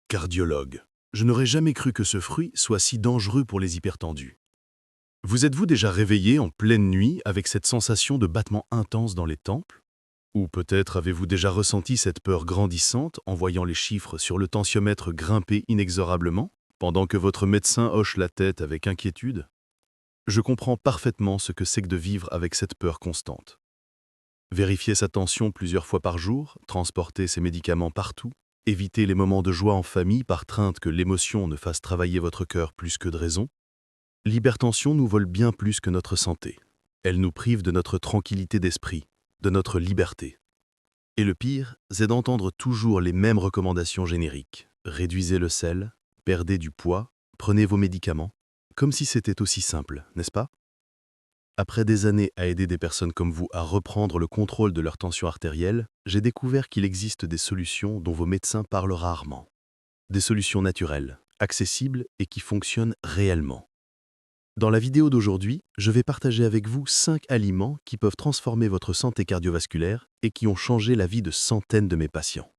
Cardiologue. Je n'aurais jamais cru que ce fruit soit si dangereux pour les hypertendus. Vous êtes-vous déjà réveillé en pleine nuit avec cette sensation de battement intense dans les tempes? Ou peut-être avez-vous déjà ressenti cette peur grandissante en voyant les chiffres sur le tensiomètre grimper inexorablement, pendant que votre médecin hoche la tête avec inquiétude? Je comprends parfaitement ce que c'est que de vivre avec cette peur constante. Vérifier sa tension plusieurs fois par jour, transporter ses médicaments partout, éviter les moments de joie en famille par crainte que l'émotion ne fasse travailler votre cœur plus que de raison. L'hypertension nous vole bien plus que notre santé. Elle nous prive de notre tranquillité d'esprit, de notre liberté. Et le pire, c'est d'entendre toujours les mêmes recommandations génériques. Réduisez le sel, perdez du poids, prenez vos médicaments, comme si c'était aussi simple, n'est-ce pas? Après des années à aider des personnes comme vous à reprendre le contrôle de leur tension artérielle, j'ai découvert qu'il existe des solutions dont vos médecins parlent rarement. Des solutions naturelles, accessibles et qui fonctionnent réellement. Dans la vidéo d'aujourd'hui, je vais partager avec vous 5 aliments qui peuvent transformer votre santé cardiovasculaire et qui ont changé la vie de centaines de mes patients.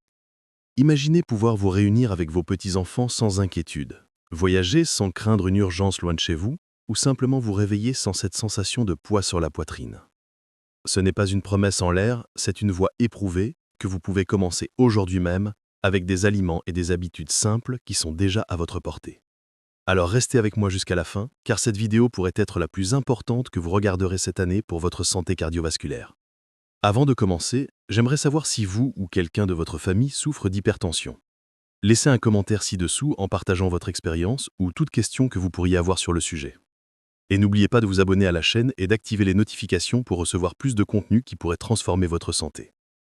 Imaginez pouvoir vous réunir avec vos petits-enfants sans inquiétude, voyager sans craindre une urgence loin de chez vous, ou simplement vous réveiller sans cette sensation de poids sur la poitrine. Ce n'est pas une promesse en l'air, c'est une voie éprouvée que vous pouvez commencer aujourd'hui même avec des aliments et des habitudes simples qui sont déjà à votre portée. Alors restez avec moi jusqu'à la fin, car cette vidéo pourrait être la plus importante que vous regarderez cette année pour votre santé cardiovasculaire. Avant de commencer, j'aimerais savoir si vous ou quelqu'un de votre famille souffre d'hypertension. Laissez un commentaire ci-dessous en partageant votre expérience ou toute question que vous pourriez avoir sur le sujet. Et n'oubliez pas de vous abonner à la chaîne et d'activer les notifications pour recevoir plus de contenu qui pourrait transformer votre santé.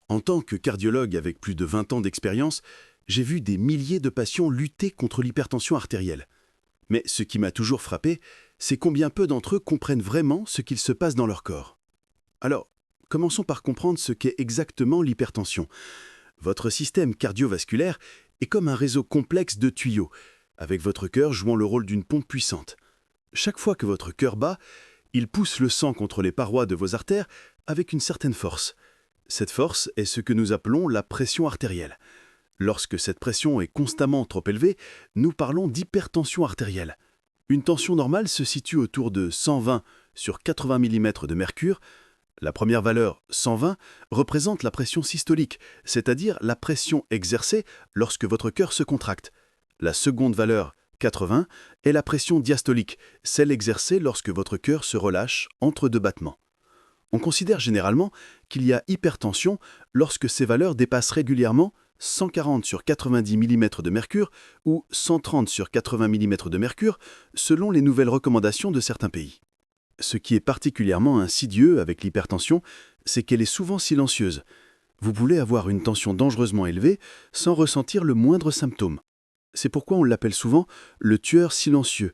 En tant que cardiologue avec plus de 20 ans d'expérience, j'ai vu des milliers de patients lutter contre l'hypertension artérielle. Mais ce qui m'a toujours frappé, c'est combien peu d'entre eux comprennent vraiment ce qu'il se passe dans leur corps. Alors, commençons par comprendre ce qu'est exactement l'hypertension. Votre système cardiovasculaire est comme un réseau complexe de tuyaux, avec votre cœur jouant le rôle d'une pompe puissante. Chaque fois que votre cœur bat, il pousse le sang contre les parois de vos artères avec une certaine force. Cette force est ce que nous appelons la pression artérielle. Lorsque cette pression est constamment trop élevée, nous parlons d'hypertension artérielle. Une tension normale se situe autour de 120 sur 80 mm de mercure. La première valeur, 120, représente la pression systolique, c'est-à-dire la pression exercée lorsque votre cœur se contracte. La seconde valeur, 80, est la pression diastolique, celle exercée lorsque votre cœur se relâche entre deux battements. On considère généralement qu'il y a hypertension lorsque ces valeurs dépassent régulièrement 140 sur 90 mm de mercure ou 130 sur 80 mm de mercure selon les nouvelles recommandations de certains pays. Ce qui est particulièrement insidieux avec l'hypertension, c'est qu'elle est souvent silencieuse. Vous pouvez avoir une tension dangereusement élevée sans ressentir le moindre symptôme. C'est pourquoi on l'appelle souvent le tueur silencieux.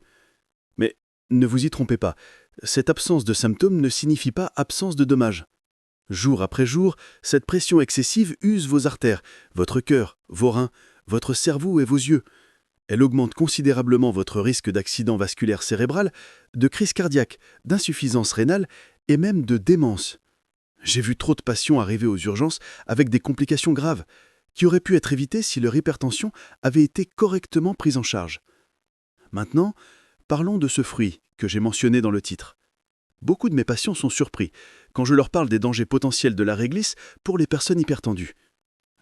Mais ne vous y trompez pas, cette absence de symptômes ne signifie pas absence de dommages. Jour après jour, cette pression excessive use vos artères, votre cœur, vos reins, votre cerveau et vos yeux. Elle augmente considérablement votre risque d'accident vasculaire cérébral, de crise cardiaque, d'insuffisance rénale et même de démence. J'ai vu trop de patients arriver aux urgences avec des complications graves, qui auraient pu être évitées si leur hypertension avait été correctement prise en charge. Maintenant, parlons de ce fruit que j'ai mentionné dans le titre. Beaucoup de mes patients sont surpris quand je leur parle des dangers potentiels de la réglisse pour les personnes hypertendues.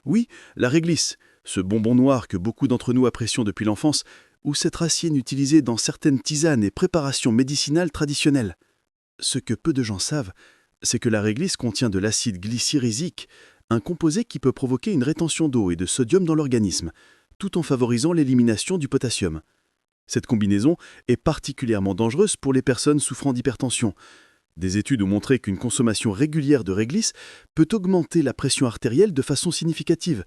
Oui, la réglisse, ce bonbon noir que beaucoup d'entre nous apprécions depuis l'enfance, ou cette racine utilisée dans certaines tisanes et préparations médicinales traditionnelles. Ce que peu de gens savent, c'est que la réglisse contient de l'acide glycyrrhésique, un composé qui peut provoquer une rétention d'eau et de sodium dans l'organisme, tout en favorisant l'élimination du potassium. Cette combinaison est particulièrement dangereuse pour les personnes souffrant d'hypertension. Des études ont montré qu'une consommation régulière de réglisse peut augmenter la pression artérielle de façon significative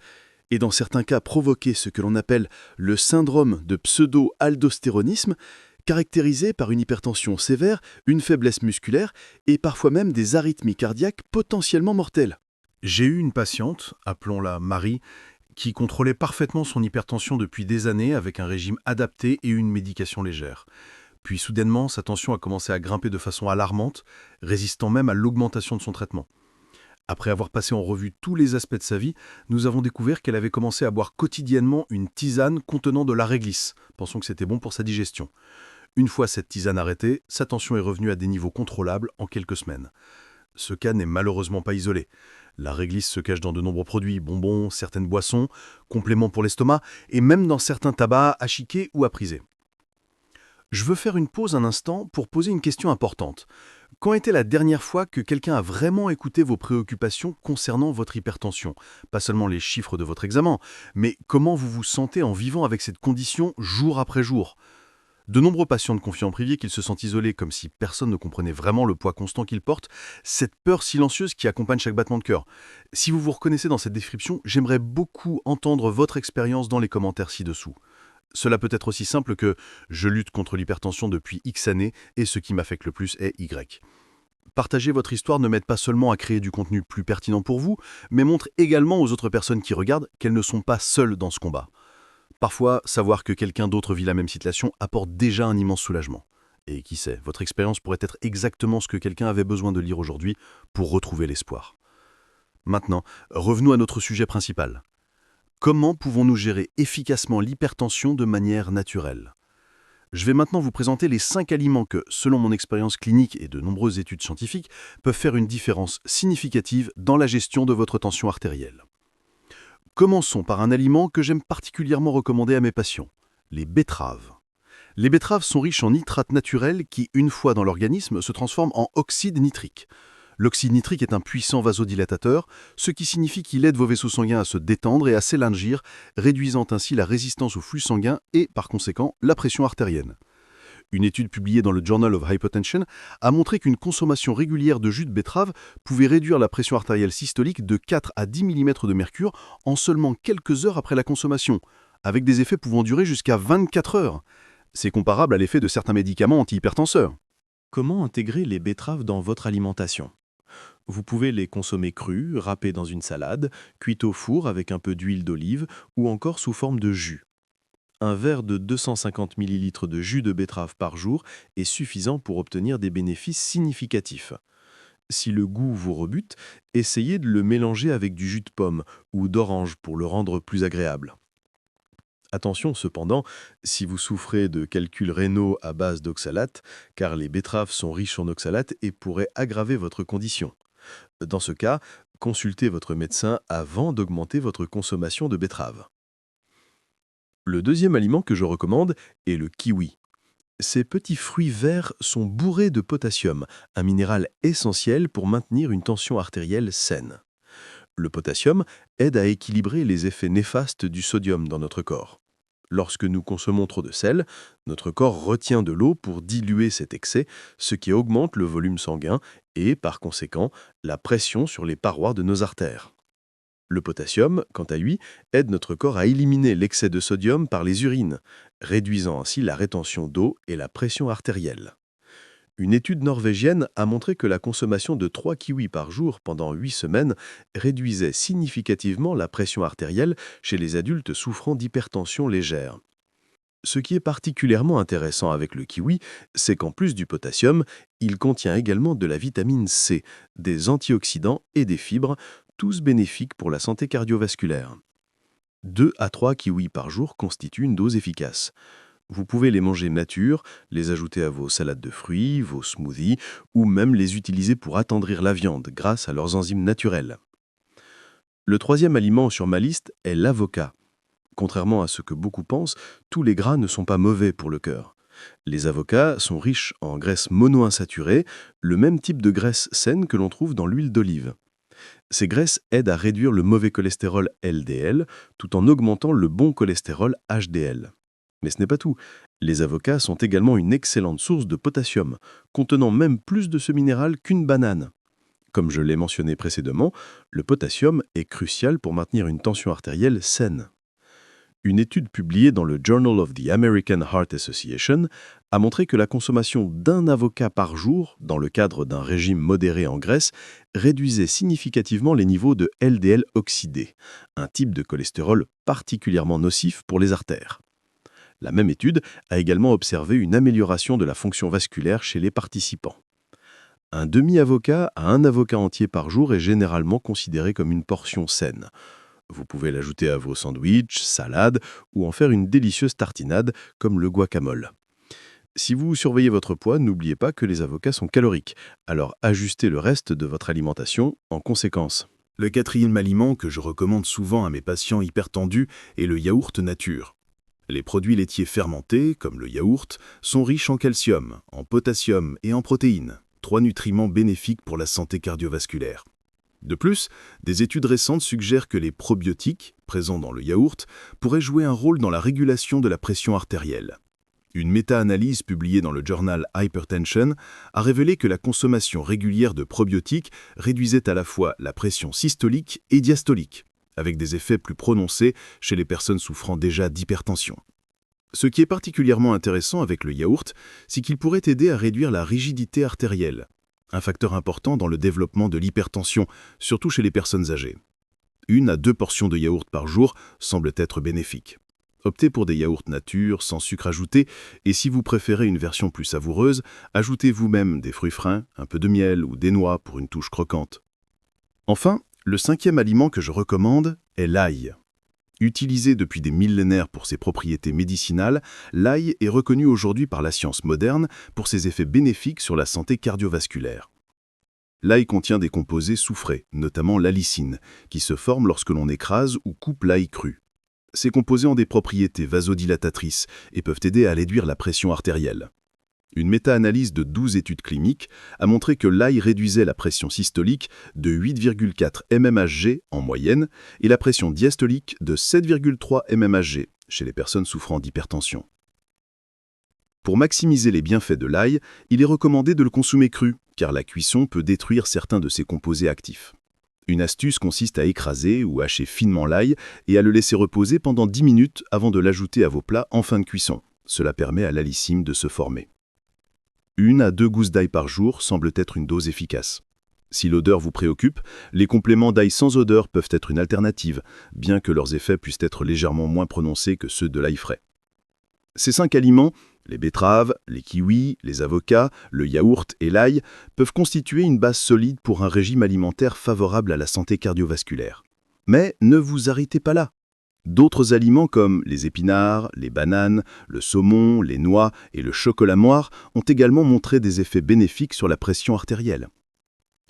et dans certains cas provoquer ce que l'on appelle le syndrome de pseudo-aldostéronisme, caractérisé par une hypertension sévère, une faiblesse musculaire et parfois même des arythmies cardiaques potentiellement mortelles. J'ai eu une patiente, appelons-la Marie, qui contrôlait parfaitement son hypertension depuis des années avec un régime adapté et une médication légère. Puis soudainement, sa tension a commencé à grimper de façon alarmante, résistant même à l'augmentation de son traitement. Après avoir passé en revue tous les aspects de sa vie, nous avons découvert qu'elle avait commencé à boire quotidiennement une tisane contenant de la réglisse, pensant que c'était bon pour sa digestion. Une fois cette tisane arrêtée, sa tension est revenue à des niveaux contrôlables en quelques semaines. Ce cas n'est malheureusement pas isolé. La réglisse se cache dans de nombreux produits, bonbons, certaines boissons, compléments pour l'estomac et même dans certains tabacs à chiquer ou à priser. Je veux faire une pause un instant pour poser une question importante. Quand était la dernière fois que quelqu'un a vraiment écouté vos préoccupations concernant votre hypertension? Pas seulement les chiffres de votre examen, mais comment vous vous sentez en vivant avec cette condition jour après jour? De nombreux patients me confient en privé qu'ils se sentent isolés, comme si personne ne comprenait vraiment le poids constant qu'ils portent, cette peur silencieuse qui accompagne chaque battement de cœur. Si vous vous reconnaissez dans cette description, j'aimerais beaucoup entendre votre expérience dans les commentaires ci-dessous. Cela peut être aussi simple que «je lutte contre l'hypertension depuis X années et ce qui m'affecte le plus est Y». Partager votre histoire ne m'aide pas seulement à créer du contenu plus pertinent pour vous, mais montre également aux autres personnes qui regardent qu'elles ne sont pas seules dans ce combat. Parfois, savoir que quelqu'un d'autre vit la même situation apporte déjà un immense soulagement. Et qui sait, votre expérience pourrait être exactement ce que quelqu'un avait besoin de lire aujourd'hui pour retrouver l'espoir. Maintenant, revenons à notre sujet principal. Comment pouvons-nous gérer efficacement l'hypertension de manière naturelle? Je vais maintenant vous présenter les 5 aliments que, selon mon expérience clinique et de nombreuses études scientifiques, peuvent faire une différence significative dans la gestion de votre tension artérielle. Commençons par un aliment que j'aime particulièrement recommander à mes patients, les betteraves. Les betteraves sont riches en nitrates naturels qui, une fois dans l'organisme, se transforment en oxyde nitrique. L'oxyde nitrique est un puissant vasodilatateur, ce qui signifie qu'il aide vos vaisseaux sanguins à se détendre et à s'élargir, réduisant ainsi la résistance au flux sanguin et, par conséquent, la pression artérienne. Une étude publiée dans le Journal of Hypertension a montré qu'une consommation régulière de jus de betterave pouvait réduire la pression artérielle systolique de 4 à 10 mm de mercure en seulement quelques heures après la consommation, avec des effets pouvant durer jusqu'à 24 heures. C'est comparable à l'effet de certains médicaments antihypertenseurs. Comment intégrer les betteraves dans votre alimentation? Vous pouvez les consommer crues, râpées dans une salade, cuites au four avec un peu d'huile d'olive ou encore sous forme de jus. Un verre de 250 ml de jus de betterave par jour est suffisant pour obtenir des bénéfices significatifs. Si le goût vous rebute, essayez de le mélanger avec du jus de pomme ou d'orange pour le rendre plus agréable. Attention cependant, si vous souffrez de calculs rénaux à base d'oxalate, car les betteraves sont riches en oxalate et pourraient aggraver votre condition. Dans ce cas, consultez votre médecin avant d'augmenter votre consommation de betterave. Le deuxième aliment que je recommande est le kiwi. Ces petits fruits verts sont bourrés de potassium, un minéral essentiel pour maintenir une tension artérielle saine. Le potassium aide à équilibrer les effets néfastes du sodium dans notre corps. Lorsque nous consommons trop de sel, notre corps retient de l'eau pour diluer cet excès, ce qui augmente le volume sanguin et, par conséquent, la pression sur les parois de nos artères. Le potassium, quant à lui, aide notre corps à éliminer l'excès de sodium par les urines, réduisant ainsi la rétention d'eau et la pression artérielle. Une étude norvégienne a montré que la consommation de 3 kiwis par jour pendant 8 semaines réduisait significativement la pression artérielle chez les adultes souffrant d'hypertension légère. Ce qui est particulièrement intéressant avec le kiwi, c'est qu'en plus du potassium, il contient également de la vitamine C, des antioxydants et des fibres, tous bénéfiques pour la santé cardiovasculaire. 2 à 3 kiwis par jour constituent une dose efficace. Vous pouvez les manger nature, les ajouter à vos salades de fruits, vos smoothies, ou même les utiliser pour attendrir la viande grâce à leurs enzymes naturelles. Le troisième aliment sur ma liste est l'avocat. Contrairement à ce que beaucoup pensent, tous les gras ne sont pas mauvais pour le cœur. Les avocats sont riches en graisses monoinsaturées, le même type de graisse saine que l'on trouve dans l'huile d'olive. Ces graisses aident à réduire le mauvais cholestérol LDL tout en augmentant le bon cholestérol HDL. Mais ce n'est pas tout. Les avocats sont également une excellente source de potassium, contenant même plus de ce minéral qu'une banane. Comme je l'ai mentionné précédemment, le potassium est crucial pour maintenir une tension artérielle saine. Une étude publiée dans le Journal of the American Heart Association a montré que la consommation d'un avocat par jour, dans le cadre d'un régime modéré en graisse, réduisait significativement les niveaux de LDL oxydé, un type de cholestérol particulièrement nocif pour les artères. La même étude a également observé une amélioration de la fonction vasculaire chez les participants. Un demi-avocat à un avocat entier par jour est généralement considéré comme une portion saine. Vous pouvez l'ajouter à vos sandwichs, salades ou en faire une délicieuse tartinade comme le guacamole. Si vous surveillez votre poids, n'oubliez pas que les avocats sont caloriques, alors ajustez le reste de votre alimentation en conséquence. Le quatrième aliment que je recommande souvent à mes patients hypertendus est le yaourt nature. Les produits laitiers fermentés, comme le yaourt, sont riches en calcium, en potassium et en protéines, 3 nutriments bénéfiques pour la santé cardiovasculaire. De plus, des études récentes suggèrent que les probiotiques, présents dans le yaourt, pourraient jouer un rôle dans la régulation de la pression artérielle. Une méta-analyse publiée dans le journal Hypertension a révélé que la consommation régulière de probiotiques réduisait à la fois la pression systolique et diastolique, avec des effets plus prononcés chez les personnes souffrant déjà d'hypertension. Ce qui est particulièrement intéressant avec le yaourt, c'est qu'il pourrait aider à réduire la rigidité artérielle, un facteur important dans le développement de l'hypertension, surtout chez les personnes âgées. 1 à 2 portions de yaourt par jour semblent être bénéfiques. Optez pour des yaourts nature, sans sucre ajouté, et si vous préférez une version plus savoureuse, ajoutez vous-même des fruits frais, un peu de miel ou des noix pour une touche croquante. Enfin, le 5e aliment que je recommande est l'ail. Utilisé depuis des millénaires pour ses propriétés médicinales, l'ail est reconnu aujourd'hui par la science moderne pour ses effets bénéfiques sur la santé cardiovasculaire. L'ail contient des composés soufrés, notamment l'allicine, qui se forment lorsque l'on écrase ou coupe l'ail cru. Ces composés ont des propriétés vasodilatatrices et peuvent aider à réduire la pression artérielle. Une méta-analyse de 12 études cliniques a montré que l'ail réduisait la pression systolique de 8,4 mmHg en moyenne et la pression diastolique de 7,3 mmHg chez les personnes souffrant d'hypertension. Pour maximiser les bienfaits de l'ail, il est recommandé de le consommer cru, car la cuisson peut détruire certains de ses composés actifs. Une astuce consiste à écraser ou hacher finement l'ail et à le laisser reposer pendant 10 minutes avant de l'ajouter à vos plats en fin de cuisson. Cela permet à l'allicine de se former. 1 à 2 gousses d'ail par jour semble être une dose efficace. Si l'odeur vous préoccupe, les compléments d'ail sans odeur peuvent être une alternative, bien que leurs effets puissent être légèrement moins prononcés que ceux de l'ail frais. Ces 5 aliments, les betteraves, les kiwis, les avocats, le yaourt et l'ail, peuvent constituer une base solide pour un régime alimentaire favorable à la santé cardiovasculaire. Mais ne vous arrêtez pas là. D'autres aliments comme les épinards, les bananes, le saumon, les noix et le chocolat noir ont également montré des effets bénéfiques sur la pression artérielle.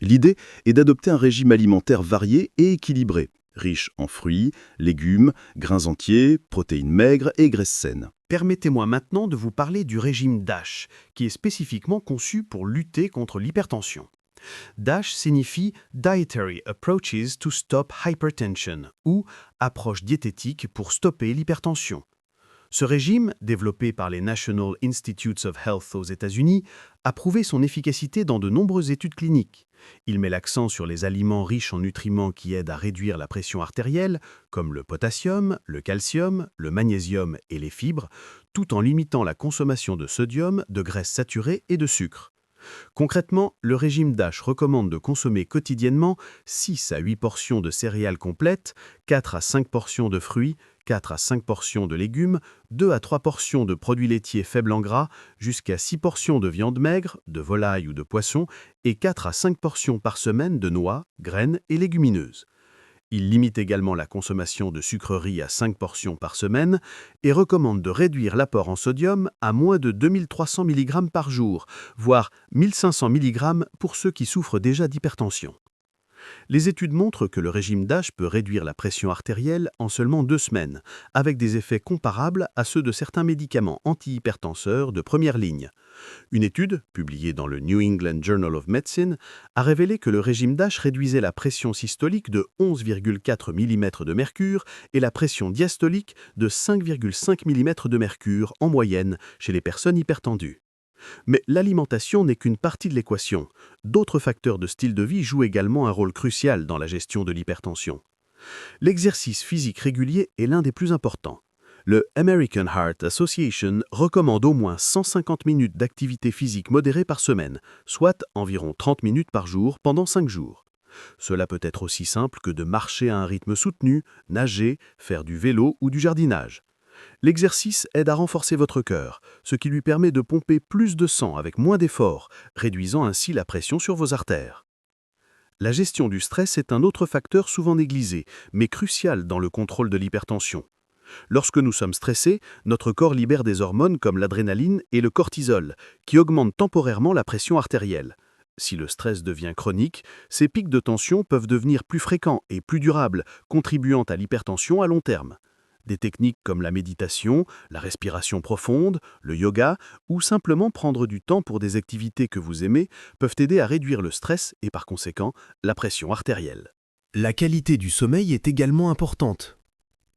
L'idée est d'adopter un régime alimentaire varié et équilibré, riche en fruits, légumes, grains entiers, protéines maigres et graisses saines. Permettez-moi maintenant de vous parler du régime DASH, qui est spécifiquement conçu pour lutter contre l'hypertension. DASH signifie Dietary Approaches to Stop Hypertension ou approche diététique pour stopper l'hypertension. Ce régime, développé par les National Institutes of Health aux États-Unis, a prouvé son efficacité dans de nombreuses études cliniques. Il met l'accent sur les aliments riches en nutriments qui aident à réduire la pression artérielle, comme le potassium, le calcium, le magnésium et les fibres, tout en limitant la consommation de sodium, de graisses saturées et de sucre. Concrètement, le régime DASH recommande de consommer quotidiennement 6 à 8 portions de céréales complètes, 4 à 5 portions de fruits, 4 à 5 portions de légumes, 2 à 3 portions de produits laitiers faibles en gras, jusqu'à 6 portions de viande maigre, de volaille ou de poisson, et 4 à 5 portions par semaine de noix, graines et légumineuses. Il limite également la consommation de sucreries à 5 portions par semaine et recommande de réduire l'apport en sodium à moins de 2300 mg par jour, voire 1500 mg pour ceux qui souffrent déjà d'hypertension. Les études montrent que le régime DASH peut réduire la pression artérielle en seulement 2 semaines, avec des effets comparables à ceux de certains médicaments antihypertenseurs de première ligne. Une étude, publiée dans le New England Journal of Medicine, a révélé que le régime DASH réduisait la pression systolique de 11,4 mm de mercure et la pression diastolique de 5,5 mm de mercure en moyenne chez les personnes hypertendues. Mais l'alimentation n'est qu'une partie de l'équation. D'autres facteurs de style de vie jouent également un rôle crucial dans la gestion de l'hypertension. L'exercice physique régulier est l'un des plus importants. Le American Heart Association recommande au moins 150 minutes d'activité physique modérée par semaine, soit environ 30 minutes par jour pendant 5 jours. Cela peut être aussi simple que de marcher à un rythme soutenu, nager, faire du vélo ou du jardinage. L'exercice aide à renforcer votre cœur, ce qui lui permet de pomper plus de sang avec moins d'efforts, réduisant ainsi la pression sur vos artères. La gestion du stress est un autre facteur souvent négligé, mais crucial dans le contrôle de l'hypertension. Lorsque nous sommes stressés, notre corps libère des hormones comme l'adrénaline et le cortisol, qui augmentent temporairement la pression artérielle. Si le stress devient chronique, ces pics de tension peuvent devenir plus fréquents et plus durables, contribuant à l'hypertension à long terme. Des techniques comme la méditation, la respiration profonde, le yoga ou simplement prendre du temps pour des activités que vous aimez peuvent aider à réduire le stress et par conséquent la pression artérielle. La qualité du sommeil est également importante.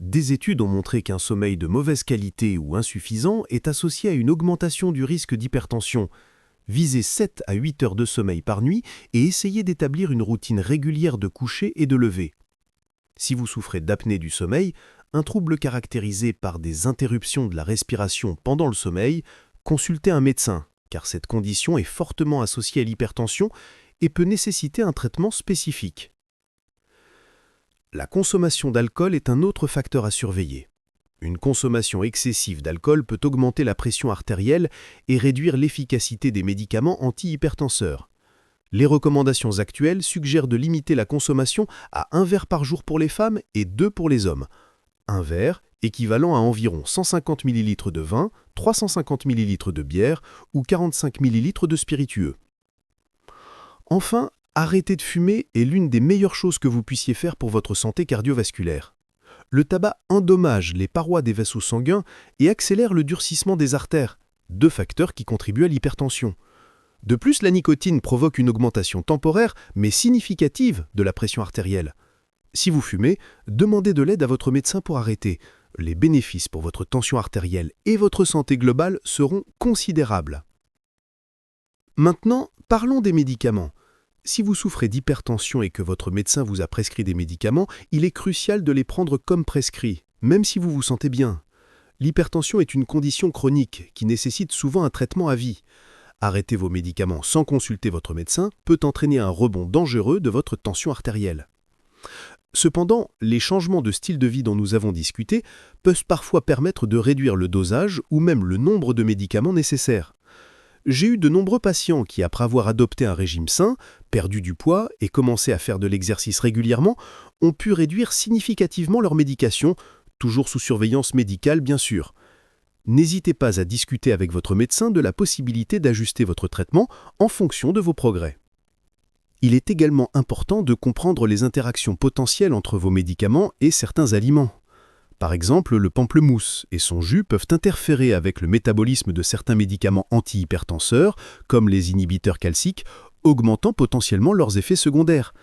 Des études ont montré qu'un sommeil de mauvaise qualité ou insuffisant est associé à une augmentation du risque d'hypertension. Visez 7 à 8 heures de sommeil par nuit et essayez d'établir une routine régulière de coucher et de lever. Si vous souffrez d'apnée du sommeil, un trouble caractérisé par des interruptions de la respiration pendant le sommeil, consultez un médecin, car cette condition est fortement associée à l'hypertension et peut nécessiter un traitement spécifique. La consommation d'alcool est un autre facteur à surveiller. Une consommation excessive d'alcool peut augmenter la pression artérielle et réduire l'efficacité des médicaments antihypertenseurs. Les recommandations actuelles suggèrent de limiter la consommation à 1 verre par jour pour les femmes et 2 pour les hommes. Un verre équivalent à environ 150 ml de vin, 350 ml de bière ou 45 ml de spiritueux. Enfin, arrêter de fumer est l'une des meilleures choses que vous puissiez faire pour votre santé cardiovasculaire. Le tabac endommage les parois des vaisseaux sanguins et accélère le durcissement des artères, 2 facteurs qui contribuent à l'hypertension. De plus, la nicotine provoque une augmentation temporaire mais significative de la pression artérielle. Si vous fumez, demandez de l'aide à votre médecin pour arrêter. Les bénéfices pour votre tension artérielle et votre santé globale seront considérables. Maintenant, parlons des médicaments. Si vous souffrez d'hypertension et que votre médecin vous a prescrit des médicaments, il est crucial de les prendre comme prescrits, même si vous vous sentez bien. L'hypertension est une condition chronique qui nécessite souvent un traitement à vie. Arrêter vos médicaments sans consulter votre médecin peut entraîner un rebond dangereux de votre tension artérielle. Cependant, les changements de style de vie dont nous avons discuté peuvent parfois permettre de réduire le dosage ou même le nombre de médicaments nécessaires. J'ai eu de nombreux patients qui, après avoir adopté un régime sain, perdu du poids et commencé à faire de l'exercice régulièrement, ont pu réduire significativement leur médication, toujours sous surveillance médicale bien sûr. N'hésitez pas à discuter avec votre médecin de la possibilité d'ajuster votre traitement en fonction de vos progrès. Il est également important de comprendre les interactions potentielles entre vos médicaments et certains aliments. Par exemple, le pamplemousse et son jus peuvent interférer avec le métabolisme de certains médicaments antihypertenseurs, comme les inhibiteurs calciques, augmentant potentiellement leurs effets secondaires.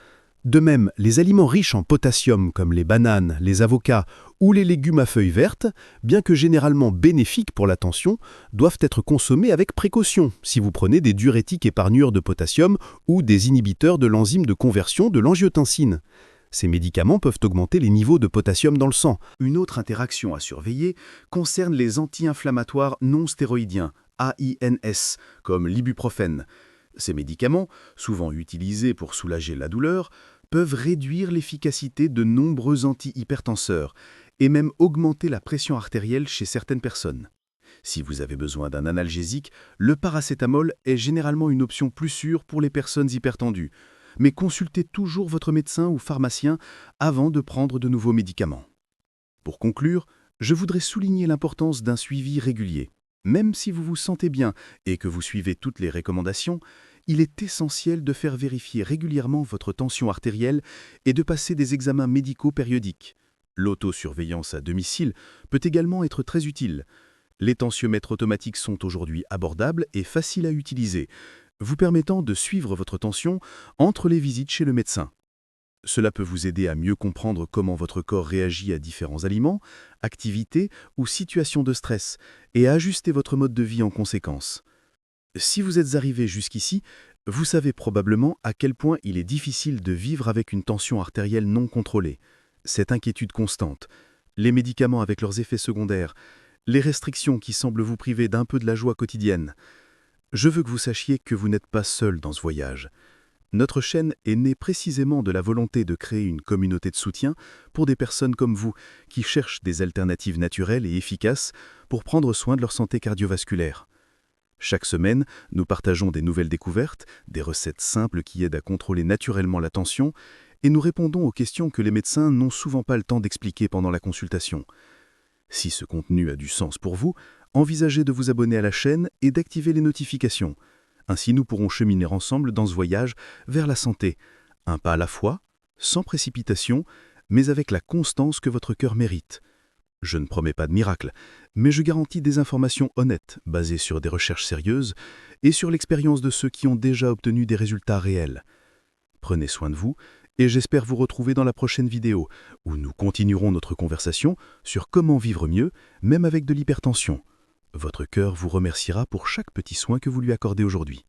De même, les aliments riches en potassium comme les bananes, les avocats ou les légumes à feuilles vertes, bien que généralement bénéfiques pour la tension, doivent être consommés avec précaution si vous prenez des diurétiques épargneurs de potassium ou des inhibiteurs de l'enzyme de conversion de l'angiotensine. Ces médicaments peuvent augmenter les niveaux de potassium dans le sang. Une autre interaction à surveiller concerne les anti-inflammatoires non stéroïdiens, AINS, comme l'ibuprofène. Ces médicaments, souvent utilisés pour soulager la douleur, peuvent réduire l'efficacité de nombreux antihypertenseurs et même augmenter la pression artérielle chez certaines personnes. Si vous avez besoin d'un analgésique, le paracétamol est généralement une option plus sûre pour les personnes hypertendues, mais consultez toujours votre médecin ou pharmacien avant de prendre de nouveaux médicaments. Pour conclure, je voudrais souligner l'importance d'un suivi régulier. Même si vous vous sentez bien et que vous suivez toutes les recommandations, il est essentiel de faire vérifier régulièrement votre tension artérielle et de passer des examens médicaux périodiques. L'autosurveillance à domicile peut également être très utile. Les tensiomètres automatiques sont aujourd'hui abordables et faciles à utiliser, vous permettant de suivre votre tension entre les visites chez le médecin. Cela peut vous aider à mieux comprendre comment votre corps réagit à différents aliments, activités ou situations de stress et à ajuster votre mode de vie en conséquence. Si vous êtes arrivé jusqu'ici, vous savez probablement à quel point il est difficile de vivre avec une tension artérielle non contrôlée. Cette inquiétude constante, les médicaments avec leurs effets secondaires, les restrictions qui semblent vous priver d'un peu de la joie quotidienne. Je veux que vous sachiez que vous n'êtes pas seul dans ce voyage. Notre chaîne est née précisément de la volonté de créer une communauté de soutien pour des personnes comme vous qui cherchent des alternatives naturelles et efficaces pour prendre soin de leur santé cardiovasculaire. Chaque semaine, nous partageons des nouvelles découvertes, des recettes simples qui aident à contrôler naturellement la tension, et nous répondons aux questions que les médecins n'ont souvent pas le temps d'expliquer pendant la consultation. Si ce contenu a du sens pour vous, envisagez de vous abonner à la chaîne et d'activer les notifications. Ainsi, nous pourrons cheminer ensemble dans ce voyage vers la santé, un pas à la fois, sans précipitation, mais avec la constance que votre cœur mérite. Je ne promets pas de miracle, mais je garantis des informations honnêtes, basées sur des recherches sérieuses et sur l'expérience de ceux qui ont déjà obtenu des résultats réels. Prenez soin de vous et j'espère vous retrouver dans la prochaine vidéo, où nous continuerons notre conversation sur comment vivre mieux, même avec de l'hypertension. Votre cœur vous remerciera pour chaque petit soin que vous lui accordez aujourd'hui.